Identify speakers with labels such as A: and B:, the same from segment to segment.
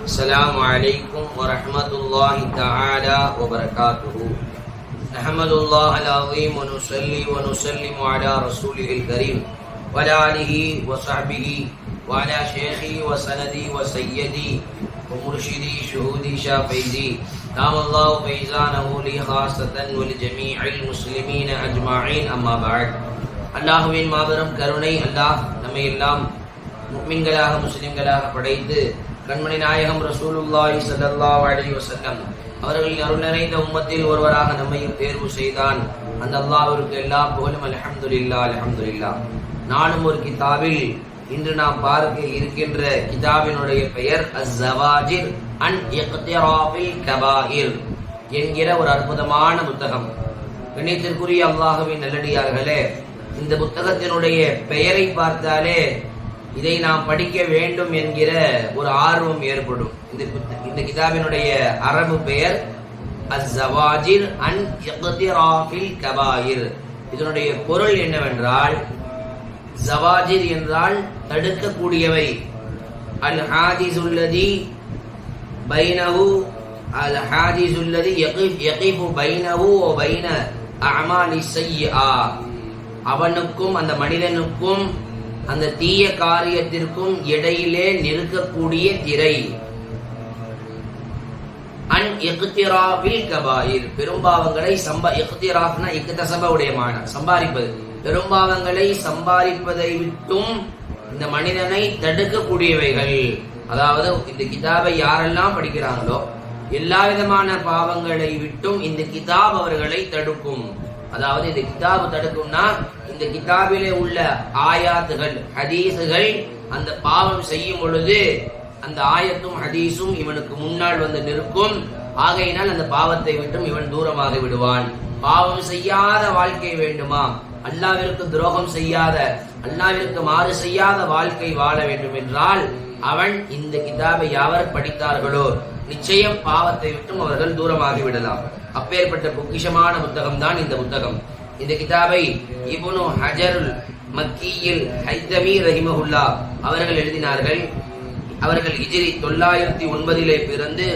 A: السلام عليكم ورحمة الله تعالى وبركاته. نحمد الله العظيم ونصلي ونسلم على رسوله الكريم وعلى آله وصحبه وعلى شيخي وسندي وسيدي ومرشدي شهودي شافعي دام الله فيزانه لي خاصة ولجميع المسلمين أجمعين. أما بعد. அல்லாஹ்வின் மாபெரும் கருணை, அல்லாஹ் நம்மை எல்லாம் முஃமின்களாக முஸ்லிம்களாக படைத்து கண்மணி நாயகம் ரசூலுல்லாஹி ஸல்லல்லாஹு அலைஹி வஸல்லம் அவர்களின் அருள் நிறைந்த உம்மத்தில் ஒருவராக நம்மையும் தேர்வு செய்தான். அந்த அல்லாஹ்விற்கு எல்லா புகழும். அல்ஹம்துலில்லாஹ் அல்ஹம்துலில்லாஹ். நானும் ஒரு கிதாபில் இன்று நாம் பார்க்க இருக்கின்ற கிதாபினுடைய பெயர் அஸ்-ஸவாஜிர் அன் இக்திராஃபில் கபாயிர் என்கிற ஒரு அற்புதமான புத்தகம். கண்ணியத்திற்குரிய அல்லாஹ்வின் நல்லடியார்களே, இந்த புத்தகத்தினுடைய பெயரை பார்த்தாலே இதை நாம் படிக்க வேண்டும் என்கிற ஒரு ஆர்வம் ஏற்படும். இந்த கிதாபினுடைய அரபு பெயர் அஸ்-ஸவாஜிர் அன் இக்திராஃபில் கபாயிர். இதனுடைய பொருள் என்னவென்றால், ஸவாஜிர் என்றால் தடுக்கக்கூடியவை, அல் ஹாதிஸுல்லதி பைனஹு அல் ஹாதிஸுல்லதி யகிஃபு பைனஹு வ பைன அஅமாலி ஸய்யிஆ, அவனுக்கும் அந்த மனிதனுக்கும் அந்த தீய காரியத்திற்கும் இடையிலே நிற்கக்கூடிய திரை. அன் இக்திராஃபில் கபாயிர், பெரும்பாவங்களை இக்திராஃப்னா இக்தஸபுடைய மானா சம்பாதிப்பது, பெரும்பாவங்களை சம்பாதிப்பதை விட்டும் இந்த மனிதனை தடுக்கக்கூடியவைகள். அதாவது இந்த கிதாபை யாரெல்லாம் படிக்கிறாங்களோ எல்லா விதமான பாவங்களை விட்டும் இந்த கிதாப் அவர்களை தடுக்கும். அதாவது இந்த கிதாபு தடுக்கும்னா இந்த கிதாபிலே உள்ள ஆயாத்துகள் ஹதீசுகள் அந்த பாவம் செய்யும் பொழுது அந்த ஆயத்தும் ஹதீஸும் இவனுக்கு முன்னால் வந்து நிற்கும். ஆகையினால் அந்த பாவத்தை விட்டும் இவன் தூரமாக விடுவான். பாவம் செய்யாத வாழ்க்கை வேண்டுமா, அல்லாஹ்விற்கு துரோகம் செய்யாத, அல்லாஹ்விற்கு மாறு செய்யாத வாழ்க்கை வாழ வேண்டும் என்றால் அவன் இந்த கிதாபை யாவர் படித்தார்களோ நிச்சயம் பாவத்தை விட்டும் அவர்கள் தூரமாகி விடலாம். அப்பேற்பட்ட பொக்கிஷமான புத்தகம் தான் இந்த புத்தகம். இந்த கிதாபை இப்னு ஹஜருல் மக்கியில் ஹைதமி ரஹிமஹுல்லாஹ் அவர்கள் எழுதினார்கள். அவர்கள் ஹிஜ்ரி 909 பிறந்து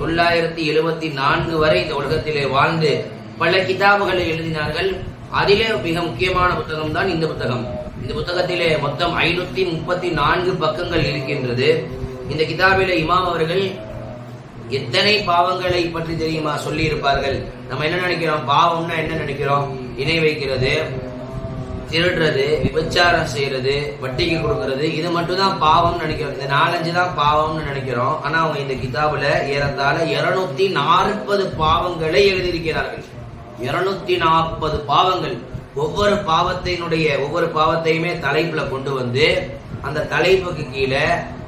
A: 974 வரை இந்த உலகத்திலே வாழ்ந்து பல கிதாபுகளை எழுதினார்கள். அதிலே மிக முக்கியமான புத்தகம் தான் இந்த புத்தகம். இந்த புத்தகத்திலே மொத்தம் 534 பக்கங்கள் இருக்கின்றது. இந்த கிதாபிலே இமாம் அவர்கள் எத்தனை பாவங்களை பற்றி தெரியுமா சொல்லி இருப்பார்கள். நம்ம என்ன நினைக்கிறோம், பாவம்னா என்ன நினைக்கிறோம், இணை வைக்கிறது, திருடுறது, விபச்சாரம் செய்யறது, வட்டிக்கு கொடுக்கறது, இது மட்டும் தான் பாவம் நினைக்கிறோம். இந்த 4-5 தான் பாவம்னு நினைக்கிறோம். ஆனா அவங்க இந்த கிதாபுல ஏறத்தாழ 240 பாவங்களை எழுதியிருக்கிறார்கள். 240 பாவங்கள். ஒவ்வொரு பாவத்தையுமே தலைப்புல கொண்டு வந்து அந்த தலைப்புக்கு கீழே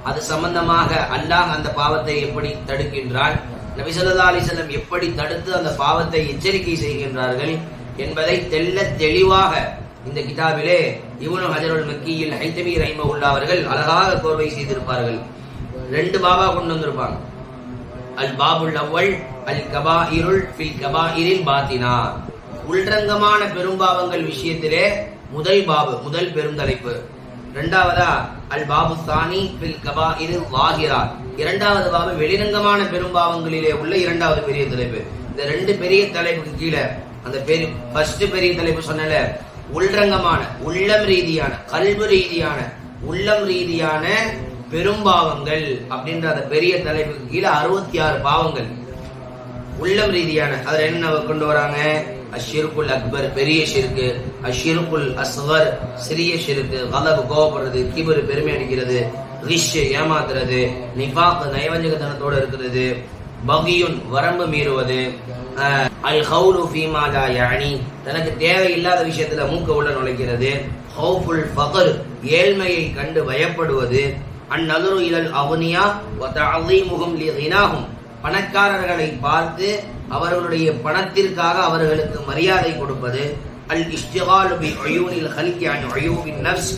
A: அது சம்பந்தமாக அல்லாஹ் அந்த பாவத்தை எப்படி தடுக்கின்றான், நபி ஸல்லல்லாஹு அலைஹி வஸல்லம் எப்படி தடுத்து அந்த பாவத்தை எச்சரிக்கை செய்கின்றார்கள் என்பதை தெள்ள தெளிவாக இந்த கிதாபிலே இப்னு ஹஜருல் மக்கியில் ஹைதமி ரஹிமஹுல்லாஹ் அவர்கள் அழகாக கோர்வை செய்திருப்பார்கள். 2 பாபா கொண்டு வந்திருப்பாங்க. அல் பாபுல் அவ்வல் அல் கபாயிருல் ஃபில் கபாயிரில் பாத்தினா, உள்ரங்கமான பெரும்பாவங்கள் விஷயத்திலே முதல் பாபு, முதல் பெருந்தலைப்பு. இரண்டாவதா அல் பாபு சானி ஃபில் கபாயிரில் வாஹிரா, இரண்டாவது பாபு வெளிரங்கமான பெரும்பாவங்களிலே உள்ள இரண்டாவது பெரிய தலைப்பு. இந்த 2 பெரிய தலைப்புக்கு கீழே அந்த ஃபர்ஸ்ட் பெரிய தலைப்பு சொன்னல, உள்ரங்கமான உள்ளம் ரீதியான கல்பு ரீதியான உள்ளம் ரீதியான பெரும்பாவங்கள் அப்படின்ற அந்த பெரிய தலைப்புக்கு கீழே 66 பாவங்கள் உள்ளம் ரீதியான. அதுல என்ன கொண்டு வராங்க, அஷ்ஷிருக்குல் அக்பர் பெரிய ஷிர்கு, அஷ்ஷிருக்குல் அஸ்கர் சிறிய ஷிர்கு, கலபு கோபப்படுறது, கிபர் பெருமை அடிக்கிறது, ரிஷ் ஏமாத்துறது, நிஃபாக் நயவஞ்சகத்தனத்தோட இருக்கிறது, பகியுன் வரம்பு மீறுவது, அல் ஹவுலு ஃபீமா லா யானி தனக்கு தேவையில்லாத விஷயத்துல மூக்க உள்ள நுழைக்கிறது, ஹவுஃபுல் ஃபக்ர் ஏழ்மையை கண்டு பயப்படுவது, அந்நதுரு இலல் அக்னியா வ தஅலீமுஹும் லிகினாஹும் பணக்காரர்களை பார்த்து அவர்களுடைய பணத்திற்காக அவர்களுக்கு மரியாதை கொடுப்பது, அல் இஷ்திகாலு பி உயூனில் ஹல்கி அன் உயூபின் நஃப்ஸ்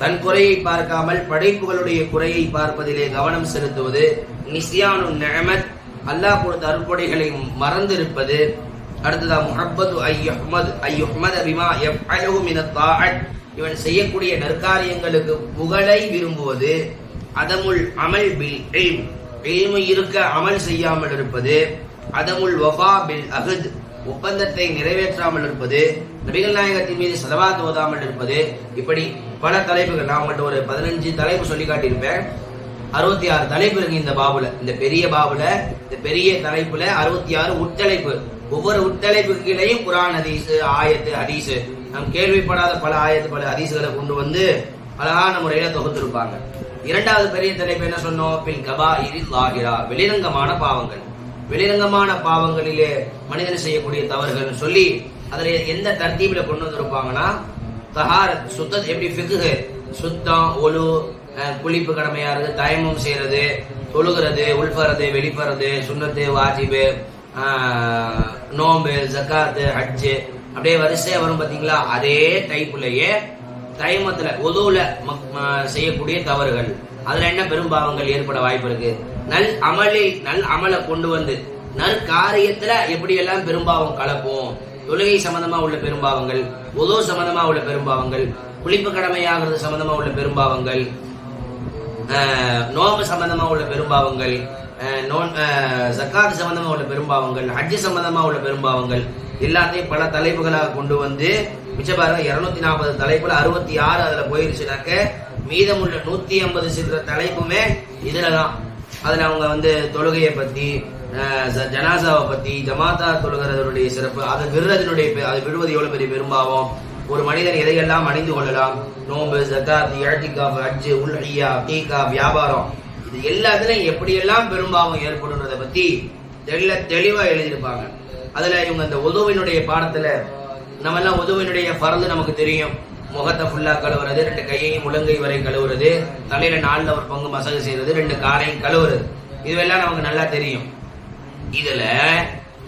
A: தன் குறையை பார்க்காமல் படைப்புகளுடைய குறையை பார்ப்பதிலே கவனம் செலுத்துவது, நிஸ்யானு நிஅமத் அல்லாஹ் கொடுத்த அருட்கொடைகளை மறந்திருப்பது. அடுத்ததா முஹப்பது ஐயுஹ்மத பிமா யஃஅலுஹு மினத் தாஅத் இவன் செய்யக்கூடிய நற்காரியங்களுக்கு புகழை விரும்புவது, அதமுல் அமல் பில் இல்ம், இல்மு இருக்க அமல் செய்யாமல் இருப்பது. அதமுல் வஃபா பில் அஹத், ஒப்பந்தத்தை நிறைவேற்றாமல் இருப்பது. நபிகள் நாயகத்தின் மீது ஸலவாத் ஓதாமல் இருப்பது. இப்படி பல தலைப்புகள். நான் உங்கள்கிட்ட ஒரு 15 தலைப்பு சொல்லி காட்டியிருப்பேன். 66 தலைப்பு இருக்கு இந்த பாபுல, இந்த பெரிய பாபுல, இந்த பெரிய தலைப்புல 66 உட்தலைப்பு. ஒவ்வொரு உட்தலைப்புக்கு கீழேயும் குர்ஆன், ஹதீஸ், ஆயத்து, ஹதீஸ், நாம் கேள்விப்படாத பல ஆயத்து, பல ஹதீஸ்களை கொண்டு வந்து அழகான முறையில தொகுத்திருப்பாங்க. இரண்டாவது பெரிய தலைப்பு என்ன சொன்னோம்? பில் கபாயிரி லாஹிரா, வெளிரங்கமான பாவங்கள். வெளிரங்கமான பாவங்களிலே மனிதன் செய்யக்கூடிய தவறுகள் சொல்லி அதுல எந்த தர்த்தீபில கொண்டு வந்திருப்பாங்கன்னா, தஹாரத், சுத்தம், எப்படி ஃபிக்ஹ், சுத்தம், ஒலு, குளிப்பு கடமையா இருக்கு, தயமம் செய்யறது, தொழுகிறது, உள்பறது, வெளிப்பறது, சுன்னத்து, வாஜிபு, நோம்பு, ஜக்காத்து, ஹஜ்ஜு, அப்படியே வரிசையா வரும் பாத்தீங்களா? அதே டைப்லயே தயமத்துல, ஒதுவுல செய்யக்கூடிய தவறுகள், அதுல என்ன பெரும்பாவங்கள் ஏற்பட வாய்ப்பு இருக்கு. நல் அமலை கொண்டு வந்து நற்காரியத்துல எப்படி எல்லாம் பெரும்பாவம் கலப்போம். தொழுகை சம்பந்தமா உள்ள பெரும்பாவங்கள், உது சம்பந்தமா உள்ள பெரும்பாவங்கள், குளிப்பு கடமையாகிறது சம்பந்தமா உள்ள பெரும்பாவங்கள், நோம்பு சம்பந்தமா உள்ள பெரும்பாவங்கள், ஜக்காத் சம்பந்தமா உள்ள பெரும்பாவங்கள், ஹஜ்ஜு சம்பந்தமா உள்ள பெரும்பாவங்கள், எல்லாத்தையும் பல தலைப்புகளாக கொண்டு வந்து மிச்ச பாருங்க 240 தலைப்புல 66 அதுல போயிருச்சுனாக்க மீதமுள்ள 150 சில தலைப்புமே இதுலதான். அதுல அவங்க வந்து தொழுகையை பத்தி, ஜனாசாவை பத்தி, ஜமாத்தா தொழுகிறதனுடைய சிறப்பு, அதை விடுறதனுடைய, அதை விடுவது எவ்வளவு பெரிய பெரும்பாவம், ஒரு மனிதன் எதையெல்லாம் அணிந்து கொள்ளலாம், நோம்பு, ஜகாத், இஅ்திகாஃப், ஹஜ்ஜு, உல்ஹியா, அகீகா, வியாபாரம், இது எல்லாத்துலயும் எப்படியெல்லாம் பெரும்பாவம் ஏற்படுன்றதை பத்தி தெளிவா எழுதியிருப்பாங்க. அதுல இவங்க இந்த உதுவினுடைய பாடத்துல, நம்ம எல்லாம் உதுவினுடைய ஃபர்து நமக்கு தெரியும். முகத்தை ஃபுல்லா கழுவுறது, 2 கையையும் முழங்கை வரை கழுவுறது, தலையில 4 ஒரு பங்கு மசகு செய்யறது, 2 காலையும் கழுவுறது, இதுவெல்லாம் நமக்கு நல்லா தெரியும். இதுல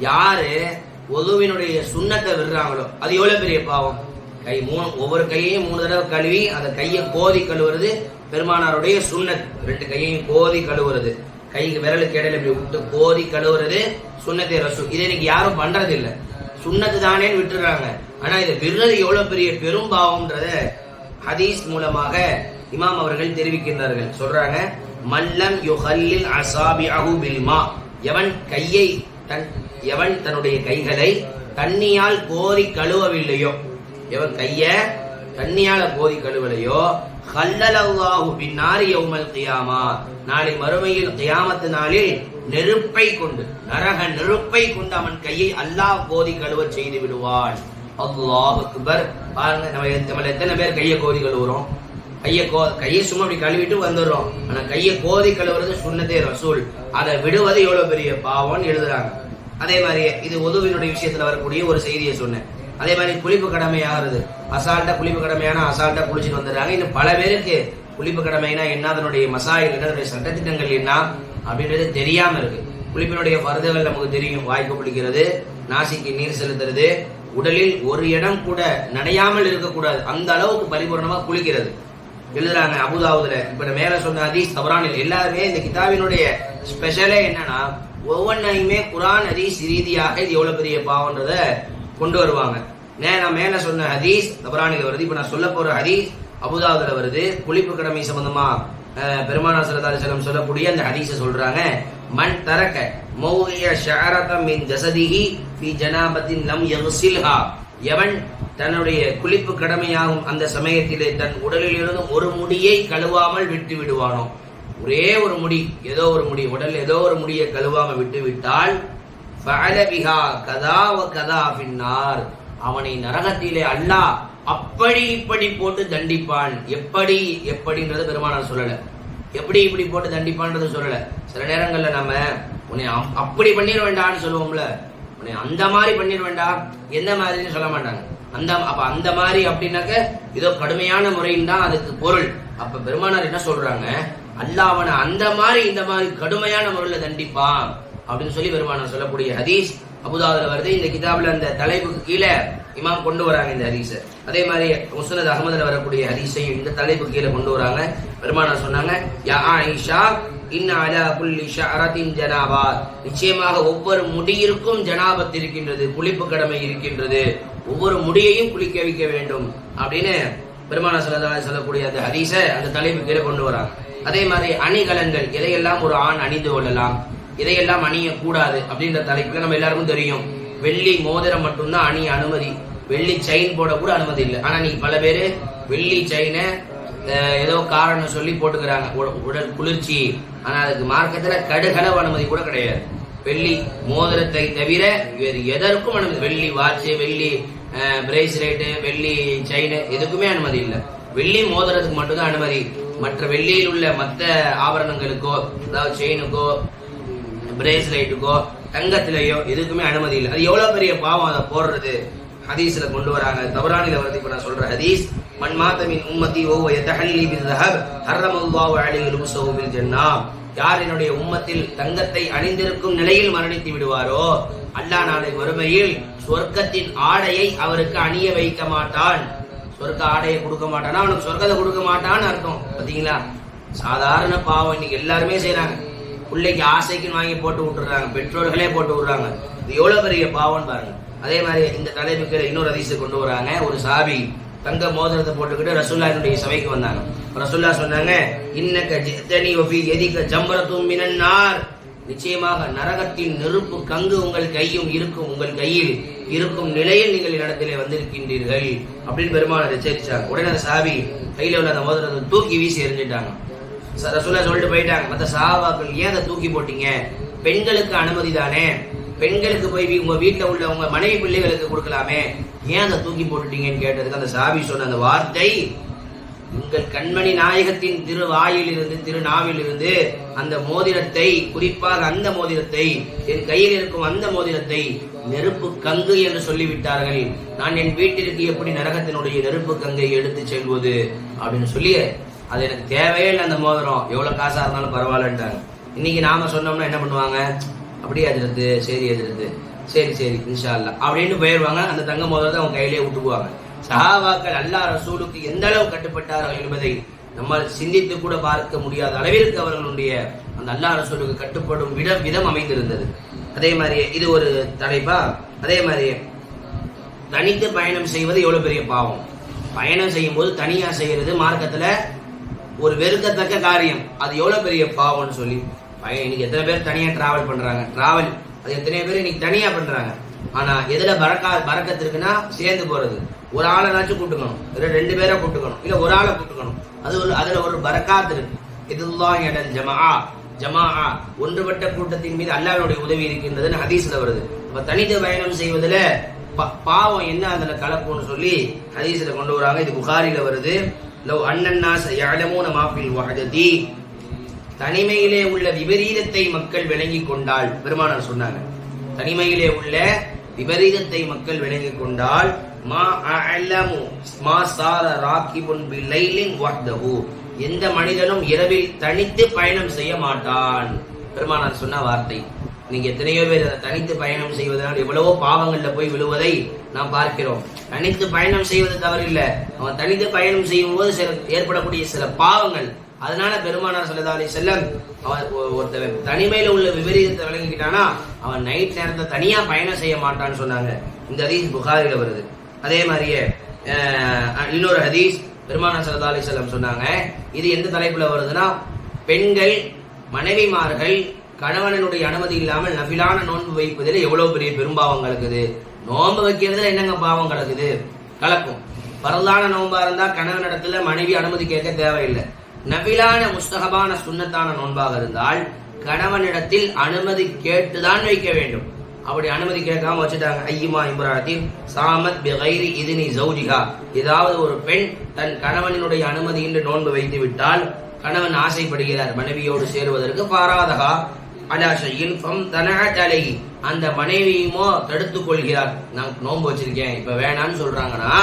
A: யாரு உதுவினுடைய சுண்ணத்தை விடுறாங்களோ அது எவ்வளவு பெரிய பாவம். கை ஒவ்வொரு கையையும் 3 தடவை கழுவி அந்த கையை கோதி கழுவுறது பெருமானாருடைய சுண்ணத். 2 கையையும் கோதி கழுவுறது, கைக்கு விரலுக்கு இடையில இப்படி விட்டு கோதி கழுவுறது சுண்ணத்தை ரசூல். இதை இன்னைக்கு யாரும் பண்றது இல்ல, சுண்ணத்து தானேன்னு விட்டுறாங்க. ஆனா இதை விடுறது எவ்வளவு பெரிய பெரும்பாவம்ன்றத ஹதீஸ் மூலமாக இமாம் அவர்கள் தெரிவிக்கின்றார்கள். சொல்றாங்க, மல்லம் யுஹல்லில் அஸாபிஅஹு பில்மா, எவன் தன்னுடைய கைகளை தண்ணியால் கோரி கழுவவில்லையோ, எவன் கைய தண்ணியால கோரி கழுவலையோ, ஹல்லல்லாஹு பின்னாரி யௌமல் கியாமா, நாளை மறுமையில் கியாமத்து நாளில் நெருப்பை கொண்டு, நரக நெருப்பை கொண்டு அவன் கையை அல்லாஹ் கோதி கழுவ செய்து விடுவான். அல்லாஹ் அக்பர். பாருங்க, நம்ம எத்தனை பேர் கையை கோதி கழுவுறோம்? கையை சும்மா அப்படி கழுவிட்டு வந்துடுறோம். ஆனா கையை கோதி கழுவுறது சுன்னத்தே ரசூல். அதை விடுவது எவ்வளவு பெரிய பாவம்னு எழுதுறாங்க. அதே மாதிரி இது உதுவினுடைய விஷயத்துல வரக்கூடிய ஒரு செய்தியை சொன்னேன். அதே மாதிரி குளிப்பு கடமையாகிறது, அசால்ட்டா குளிப்பு கடமையான அசால்ட்டா குளிச்சுட்டு வந்துடுறாங்க. இன்னும் பல பேருக்கு குளிப்பு கடமைனா என்ன, அதனுடைய மசாயில் என்ன, அதனுடைய சட்டத்திட்டங்கள் என்ன அப்படின்றது தெரியாம இருக்கு. குளிப்பினுடைய ஃபர்துகள் நமக்கு தெரியும். வாய்ப்பு குளிக்கிறது, நாசிக்கு நீர் செலுத்துறது, உடலில் ஒரு இடம் கூட நடையாமல் இருக்கக்கூடாது, அந்த அளவுக்கு பரிபூர்ணமா குளிக்கிறது எழுதுறாங்க அபூதாவுதுல. இப்ப மேல சொன்ன ஹதீஸ் தபரானில் எல்லாருமே இந்த கிதாபினுடைய ஸ்பெஷலே என்னன்னா, ஒவ்வொன்றையுமே குர்ஆன் ஹதீஸ் ரீதியாக இது எவ்வளவு பெரிய பாவம்ன்றத கொண்டு வருவாங்க. நான் மேல சொன்ன ஹதீஸ் தபரானில வருது. இப்ப நான் சொல்ல போற ஹதீஸ் அபூதாவுதுல வருது. குளிப்பு கடமை சம்பந்தமா பெருமானார் ஸல்லல்லாஹு அலைஹி வஸல்லம் சொல்லக்கூடிய அந்த ஹதீஸை சொல்றாங்க. மன் தரக மௌதிய ஷஅரத மின் ஜஸதிஹி ஃபீ ஜனாபத்தின் லம் யக்ஸில்ஹா, எவன் தன்னுடைய குளிப்பு கடமையாகும் அந்த சமயத்திலே தன் உடலில் இருந்து ஒரு முடியை கழுவாமல் விட்டு விடுவானோ, ஒரே ஒரு முடி, ஏதோ ஒரு முடி, உடல் ஏதோ ஒரு முடியை கழுவாம விட்டு விட்டால் ஃபஅல பிஹா கதா வ கதா ஃபின்னார், அவனை நரகத்திலே அல்லாஹ் அப்படி இப்படி போட்டு தண்டிப்பான். எப்படின்றது பெருமானார் சொல்லல, எப்படி இப்படி போட்டு தண்டிப்பான்றது சொல்லல. சில நேரங்கள்ல நம்ம உன்னை அப்படி பண்ணிட வேண்டாம்னு சொல்லுவோம்ல, உன்னை அந்த மாதிரி பண்ணிட வேண்டாம், எந்த மாதிரின்னு சொல்ல மாட்டாங்க. அந்த மாதிரி அப்படின்னாக்க ஏதோ கடுமையான முறைன்னு தான் அதுக்கு பொருள். அப்ப பெருமானார் என்ன சொல்றாங்க, அல்லாஹ் அவனை அந்த மாதிரி இந்த மாதிரி கடுமையான முறையில தண்டிப்பான் அப்படின்னு சொல்லி பெருமானார் சொல்லக்கூடிய ஹதீஸ் அபூதாவுதுல வருது. இந்த கிதாபுல அந்த தலைப்புக்கு கீழே இமாம் கொண்டு வராங்க இந்த ஹதீஸ. அதே மாதிரி முஸ்னத் அஹ்மதுல வரக்கூடிய ஹதீஸையும் இந்த தலைப்புக்கு கீழே கொண்டு வராங்க. பெருமானார் சொன்னாங்க, யா ஆயிஷா இன்ன அலா குல்லி ஷஅரத்தின் ஜனாபத், நிச்சயமாக ஒவ்வொரு முடியிற்கும் ஜனாபத் இருக்கின்றது, குளிப்பு கடமை இருக்கின்றது, ஒவ்வொரு முடியையும் குளிக்க வைக்க வேண்டும் அப்படின்னு பெருமானார் ஸல்லல்லாஹு அலைஹி வஸல்லம் சொல்லக்கூடிய அந்த ஹதீஸை அந்த தலைப்பு கீழே கொண்டு வராங்க. அதே மாதிரி அணிகலன்கள், எதையெல்லாம் ஒரு ஆண் அணிந்து கொள்ளலாம், இதையெல்லாம் அணியக்கூடாது அப்படின்ற தலைப்புல நம்ம எல்லாருக்கும் தெரியும். வெள்ளி மோதிரம் மட்டும்தான் அணிய அனுமதி, வெள்ளி செயின் போட கூட அனுமதி இல்லை. ஆனா நீ பல பேரு வெள்ளி செயினை ஏதோ காரணம் சொல்லி போட்டுக்கிறாங்க, உடல் குளிர்ச்சி. ஆனா அதுக்கு மார்க்கத்துல கடுகளவு அனுமதி கூட கிடையாது. வெள்ளி மோதிரத்தை தவிர வேறு எதற்கும் அனுமதி, வெள்ளி வாட்ச், வெள்ளி பிரேஸ்லெட், வெள்ளி செயின் எதுக்குமே அனுமதி இல்லை. வெள்ளி மோதிரத்துக்கு மட்டும்தான் அனுமதி. மற்ற வெள்ளியில் உள்ள மற்ற ஆபரணங்களுக்கோ, அதாவது செயினுக்கோ பிரேஸ்லெட்டுக்கோ தங்கத்திலேயோ எதுக்குமே அனுமதி இல்லை. அது எவ்வளவு பெரிய பாவம் அதை போடுறது. ஹதீஸ்ல கொண்டு வராங்க, தபரானில வருது. இப்ப நான் சொல்ற ஹதீஸ், மன் மாத மின் உம்மதி வஹுவ யதஹல்லி பிஸ்ஸஹப் ஹர்ரமல்லாஹு அலைஹி லுப்ஸஹு பில் ஜன்னah. யார் என்னுடைய உம்மத்தில் தங்கத்தை அணிந்திருக்கும் நிலையில் மரணித்து விடுவாரோ அல்லாஹ் நாளை மறுமையில் சொர்க்கத்தின் ஆடையை அவருக்கு அணிய வைக்க மாட்டான். சொர்க்க ஆடையை கொடுக்க மாட்டானா, அவனுக்கு சொர்க்கத்தை கொடுக்க மாட்டான்னு அர்த்தம். பாத்தீங்களா, சாதாரண பாவம் இன்னைக்கு எல்லாருமே செய்யறாங்க. பிள்ளைக்கு ஆசைக்குன்னு வாங்கி போட்டு விட்டுறாங்க, பெற்றோர்களே போட்டு விடுறாங்க. இது எவ்வளவு பெரிய பாவம்னு பாருங்க. அதே மாதிரி இந்த தலைப்புக்கு இன்னொரு ஹதீஸை கொண்டு வராங்க. ஒரு சாபி தங்க மோதிரத்தை போட்டுக்கிட்டு ரசூலுல்லாஹ்வுடைய சபைக்கு வந்தாங்க. ரசூலுல்லாஹ் சொன்னாங்க, இன்னக ஜிதனி வஃபி யதிக ஜம்ரத்தும் மினன் நார். நிச்சயமாக நரகத்தின் நெருப்பு கங்கு உங்கள் கையில் இருக்கும் நிலையில் நீங்கள் இடத்திலே வந்திருக்கின்றீர்கள் அப்படின்னு பெருமானார் எச்சரிச்சாங்க. உடனே அந்த சாபி கையில உள்ள அந்த மோதிரத்தை தூக்கி வீசி எறிஞ்சிட்டாங்க. ரசூலுல்லாஹ் சொல்லிட்டு போயிட்டாங்க, மற்ற சஹாபாக்கள் ஏன் அதை தூக்கி போட்டீங்க? பெண்களுக்கு அனுமதி தானே, பெண்களுக்கு போய் உங்க வீட்டுல உள்ள உங்க மனைவி பிள்ளைகளுக்கு கொடுக்கலாமே, ஏன் அதை தூக்கி போட்டுட்டீங்கன்னு கேட்டதுக்கு அந்த சாபி சொன்ன அந்த வார்த்தை, உங்கள் கண்மணி நாயகத்தின் திருவாயிலிருந்து திருநாவிலிருந்து அந்த மோதிரத்தை, குறிப்பாக அந்த மோதிரத்தை, என் கையில் இருக்கும் அந்த மோதிரத்தை நெருப்பு கங்கு என்று சொல்லிவிட்டார்கள். நான் என் வீட்டிற்கு எப்படி நரகத்தினுடைய நெருப்பு கங்கை எடுத்து செல்வது அப்படின்னு சொல்லி, அது எனக்கு தேவையே இல்லை அந்த மோதிரம், எவ்வளவு காசா இருந்தாலும் பரவாயில்லன்ட்டாங்க. இன்னைக்கு நாம சொன்னோம்னா என்ன பண்ணுவாங்க, அப்படியே எதிர்த்து, சரி எதிர்த்து, சரி இன்ஷா அல்லாஹ் அப்படின்னு போயிடுவாங்க. அந்த தங்க மோதிரத்தை அவங்க கையிலேயே விட்டுக்குவாங்க. சஹாபாக்கள் அல்லாஹ் ரசூலுக்கு எந்த அளவு கட்டுப்பட்டார்கள் என்பதை நம்மால் சிந்தித்து கூட பார்க்க முடியாத அளவிற்கு அவர்களுடைய அந்த அல்லாஹ் ரசூலுக்கு கட்டுப்படும் விதம் அமைந்திருந்தது. அதே மாதிரி இது ஒரு தலைப்பா. அதே மாதிரி தனித்து பயணம் செய்வது எவ்வளவு பெரிய பாவம். பயணம் செய்யும் போது தனியா செய்யறது மார்க்கத்துல ஒரு வெறுக்கத்தக்க காரியம். அது எவ்வளவு பெரிய பாவம்னு சொல்லி இன்னைக்கு எத்தனை பேர் தனியா டிராவல் பண்றாங்க, டிராவல் அது எத்தனை பேர் இன்னைக்கு தனியா பண்றாங்க. ஆனா எதுல பரக்கத்து இருக்குன்னா சேர்ந்து போறது. ஒரு ஆளைனாச்சும் கூட்டுக்கணும், ரெண்டு பேரை கூட்டுக்கணும், இல்ல ஒரு ஆளை கூட்டுக்கணும். அதுல ஒரு பரக்காத்து இருக்கு. இதுதான் ஜமா ஒன்றுபட்ட கூட்டத்தின் மீது அல்லாஹ்வுடைய உதவி இருக்கின்றதுன்னு ஹதீஸ்ல வருது. அப்ப தனித்து பயணம் செய்வதுல பாவம் என்ன அதுல கலப்புன்னு சொல்லி ஹதீஸ்ல கொண்டு வராங்க. இது புகாரில வருது. லவ் அன்னன்னாஸ யஅலமூன மா ஃபில் வஹததி. தனிமையிலே உள்ள விபரீதத்தை மக்கள் விளங்கி கொண்டால், பெருமானார் சொன்னாங்க, தனிமையிலே உள்ள விபரீதத்தை மக்கள் விளங்கி கொண்டால், மா அஅலமு மா சார ராகிபுன் பிலைலின் வஹ்தஹு. எந்த மனிதனும் இரவில் தனித்து பயணம் செய்ய மாட்டான். பெருமானார் சொன்ன வார்த்தை. நீங்க எத்தனையோ பேர் தனித்து பயணம் செய்வதனால் எவ்வளவோ பாவங்கள்ல போய் விழுவதை நாம் பார்க்கிறோம். தனித்து பயணம் செய்வது தவறில்லை, அவன் தனித்து பயணம் செய்யும் போது ஏற்படக்கூடிய சில பாவங்கள். அதனால பெருமானார் ஸல்லல்லாஹு அலைஹி வஸல்லம் அவன் ஒருத்தவன் தனிமையில உள்ள விபரீதத்தை விளங்கிட்டானா அவன் நைட் நேரத்தை தனியா பயணம் செய்ய மாட்டான்னு சொன்னாங்க. இந்த ஹதீஸ் புகாரில வருது. அதே மாதிரியே இன்னொரு ஹதீஸ் பெருமானார் ஸல்லல்லாஹு அலைஹி வஸல்லம் சொன்னாங்க. இது எந்த தலைப்புல வருதுன்னா, பெண்கள் மனைவிமார்கள் கணவனுடைய அனுமதி இல்லாமல் நஃபிலான நோன்பு வைப்பதில் எவ்வளவு பெரிய பெரும்பாவம் கலக்குது. நோன்பு வைக்கிறதுல என்னங்க பாவம் கலக்குது, கலக்கும். பரலான நோன்பா இருந்தா கணவனிடத்துல மனைவி அனுமதி கேட்க தேவையில்லை. நபிலான முஸ்தகபான சுன்னத்தான நோன்பாக இருந்தால் கணவனிடத்தில் அனுமதி கேட்டுதான் வைக்க வேண்டும். அப்படி அனுமதி கேட்காம வச்சுட்டாங்க. ஐயுமா இம்ராத்தின் சாமத் பிகைரி இதினி ஜௌஜிஹா. ஏதாவது ஒரு பெண் தன் கணவனுடைய அனுமதியின்றி நோன்பு வைத்து விட்டால், கணவன் ஆசைப்படுகிறார் மனைவியோடு சேருவதற்கு, பாராதகா அலா ஷைஇன் ஃபம்தனஅத் அலைஹி. அந்த மனைவியுமோ தடுத்துக் கொள்கிறார், நான் நோன்பு வச்சிருக்கேன் இப்ப வேணான்னு சொல்றாங்கன்னா,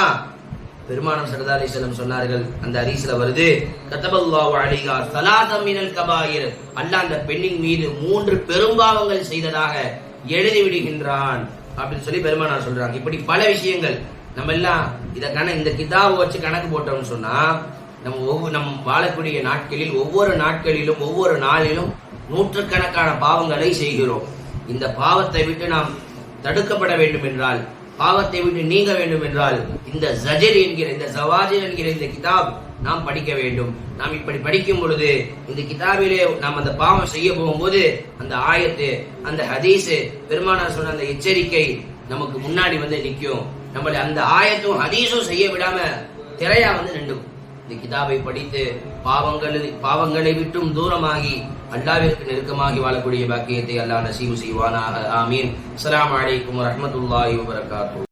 A: பெருமானார் ஸல்லல்லாஹு அலைஹி வஸல்லம் சொன்னார்கள், அந்த ஹதீஸ்ல வருது, கதபல்லாஹு அலைஹா ஸலாதம் மினல் கபாயிர். அல்லாஹ் அந்த பெண்ணின் மீது 3 பெரும்பாவங்கள் செய்ததாக எழுதி விடுகின்றான் அப்படின்னு சொல்லி பெருமானார் சொல்றாங்க. இப்படி பல விஷயங்கள் நம்ம எல்லாம் இந்த கிதாபை வச்சு கணக்கு போட்டோம்னு சொன்னா, நம்ம வாழக்கூடிய நாட்களில் ஒவ்வொரு நாட்களிலும் ஒவ்வொரு நாளிலும் நூற்றுக்கணக்கான பாவங்களை செய்கிறோம். இந்த பாவத்தை விட்டு நாம் தடுக்கப்பட வேண்டும் என்றால், பாவத்தை விட்டு நீங்க வேண்டும் என்றால், இந்த ஜஜர் என்கிற இந்த ஜவாஜிர் என்கிற இந்த கிதாப் நாம் படிக்க வேண்டும். நாம் இப்படி படிக்கும் பொழுது இந்த கிதாபிலே நாம் அந்த பாவம் செய்ய போகும்போது அந்த ஆயத்து, அந்த ஹதீஸ், பெருமானார் சொன்ன அந்த எச்சரிக்கை நமக்கு முன்னாடி நிற்கும். நம்மளை அந்த ஆயத்தும் ஹதீஸும் செய்ய விடாம திரையா நின்றும். இந்த கிதாபை படித்து பாவங்களை விட்டும் தூரமாகி அல்லாஹ்விற்கு நெருக்கமாகி வாழக்கூடிய பாக்கியத்தை அல்லாஹ் நசீபு செய்வானாக. ஆமீன். அஸ்ஸலாமு அலைக்கும் வரஹ்மத்துல்லாஹி வபரகாத்துஹு.